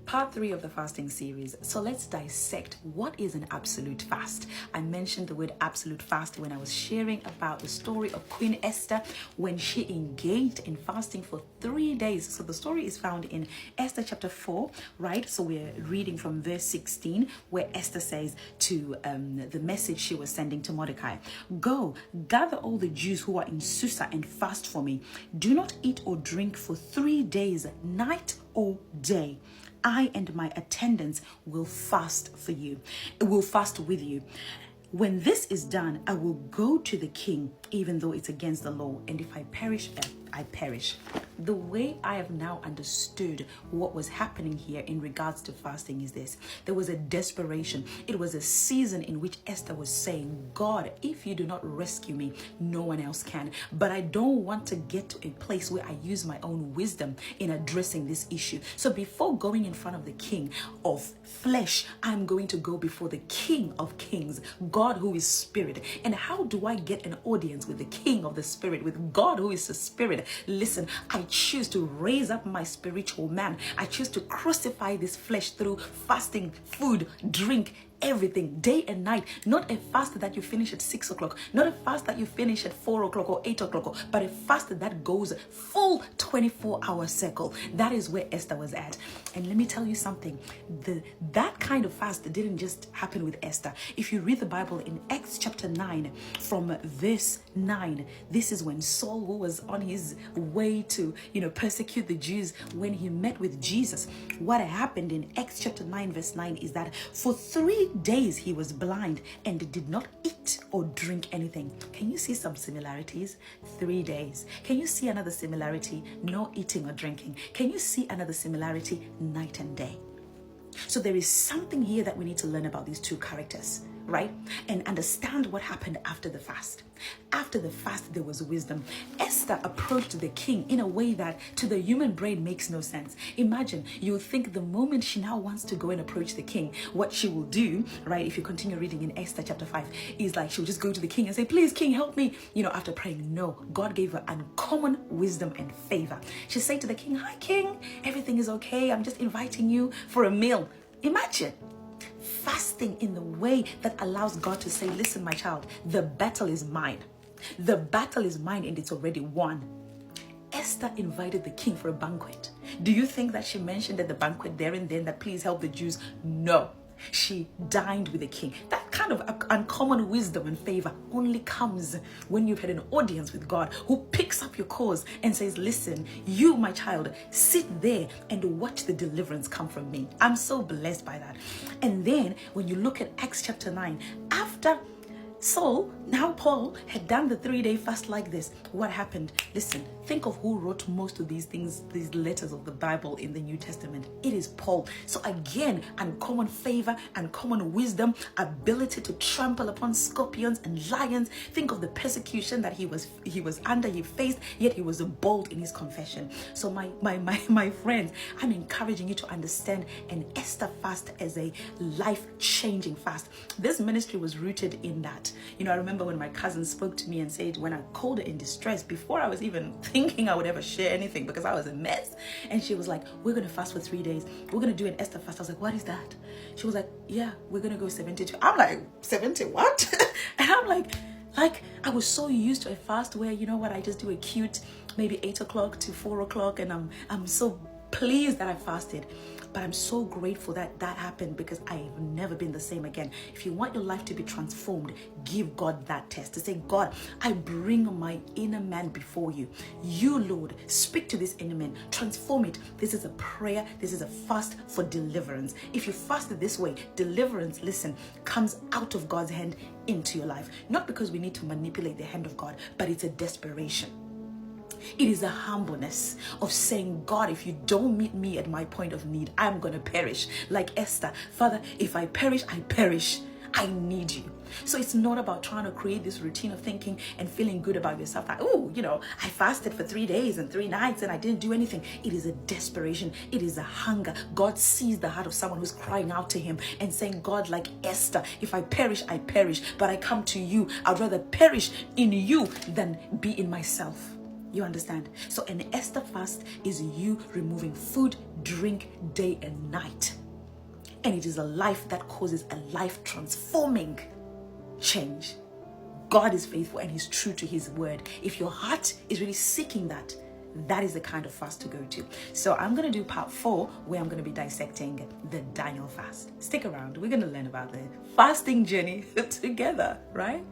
Part 3 of the fasting series. So let's dissect what is an absolute fast. I mentioned the word absolute fast when I was sharing about the story of Queen Esther when she engaged in fasting for 3 days. So the story is found in Esther chapter 4, right? So we're reading from verse 16 where Esther says to the message she was sending to Mordecai, "Go, gather all the Jews who are in Susa and fast for me. Do not eat or drink for 3 days, night or day. I and my attendants will fast for you. Will fast with you. When this is done, I will go to the king, even though it's against the law. And if I perish, I perish." The way I have now understood what was happening here in regards to fasting is this. There was a desperation. It was a season in which Esther was saying, "God, if you do not rescue me, no one else can. But I don't want to get to a place where I use my own wisdom in addressing this issue. So before going in front of the king of flesh, I'm going to go before the King of Kings, God who is spirit. And how do I get an audience with the King of the Spirit, with God who is the Spirit? Listen, I choose to raise up my spiritual man. I choose to crucify this flesh through fasting, food, drink, everything, day and night. Not a fast that you finish at 6 o'clock, not a fast that you finish at 4 o'clock or 8 o'clock, but a fast that goes full 24-hour cycle." That is where Esther was at. And let me tell you something, that kind of fast didn't just happen with Esther. If you read the Bible in Acts chapter 9 from verse 9, this is when Saul, who was on his way to persecute the Jews, when he met with Jesus, what happened in Acts chapter 9 verse 9 is that for 3 days he was blind and did not eat or drink anything. Can you see some similarities? 3 days. Can you see another similarity? No eating or drinking. Can you see another similarity? Night and day. So there is something here that we need to learn about these two characters, right? And understand what happened after the fast. After the fast, there was wisdom. Esther approached the king in a way that to the human brain makes no sense. Imagine, you think the moment she now wants to go and approach the king, what she will do, right, if you continue reading in Esther chapter 5, is like she'll just go to the king and say, "Please, king, help me," after praying. No, God gave her uncommon wisdom and favor. She said to the king, "Hi, king, everything is okay. I'm just inviting you for a meal." Imagine fasting in the way that allows God to say, "Listen, my child, the battle is mine. The battle is mine and it's already won." Esther invited the king for a banquet. Do you think that she mentioned at the banquet there and then that please help the Jews? No. She dined with the king. That kind of uncommon wisdom and favor only comes when you've had an audience with God who picks up your cause and says, "Listen, you, my child, sit there and watch the deliverance come from me." I'm so blessed by that. And then when you look at Acts chapter 9, after Saul, now Paul, had done the 3-day fast like this, what happened? Listen, think of who wrote most of these things, these letters of the Bible in the New Testament. It is Paul. So again, uncommon favor, uncommon wisdom, ability to trample upon scorpions and lions. Think of the persecution that he was under, he faced, yet he was bold in his confession. So my friends, I'm encouraging you to understand an Esther fast as a life-changing fast. This ministry was rooted in that. I remember when my cousin spoke to me and said, when I called her in distress, before I was even thinking I would ever share anything because I was a mess, and she was like, "We're going to fast for 3 days. We're going to do an Esther fast." I was like, "What is that?" She was like, "Yeah, we're going to go 72. I'm like, 70 what? And I'm like, I was so used to a fast where, I just do a cute, maybe 8 o'clock to 4 o'clock, and I'm so pleased that I fasted. But I'm so grateful that that happened because I've never been the same again. If you want your life to be transformed, give God that test to say, "God, I bring my inner man before you. You, Lord, speak to this inner man, transform it." This is a prayer. This is a fast for deliverance. If you fast it this way, deliverance, listen, comes out of God's hand into your life. Not because we need to manipulate the hand of God, but it's a desperation. It is a humbleness of saying, "God, if you don't meet me at my point of need, I'm going to perish." Like Esther, "Father, if I perish, I perish. I need you." So it's not about trying to create this routine of thinking and feeling good about yourself. Like, "Oh, I fasted for 3 days and 3 nights and I didn't do anything." It is a desperation. It is a hunger. God sees the heart of someone who's crying out to him and saying, "God, like Esther, if I perish, I perish. But I come to you. I'd rather perish in you than be in myself." You understand? So an Esther fast is you removing food, drink, day and night. And it is a life that causes a life transforming change. God is faithful and he's true to his word. If your heart is really seeking that, that is the kind of fast to go to. So I'm going to do part 4 where I'm going to be dissecting the Daniel fast. Stick around. We're going to learn about the fasting journey together, right?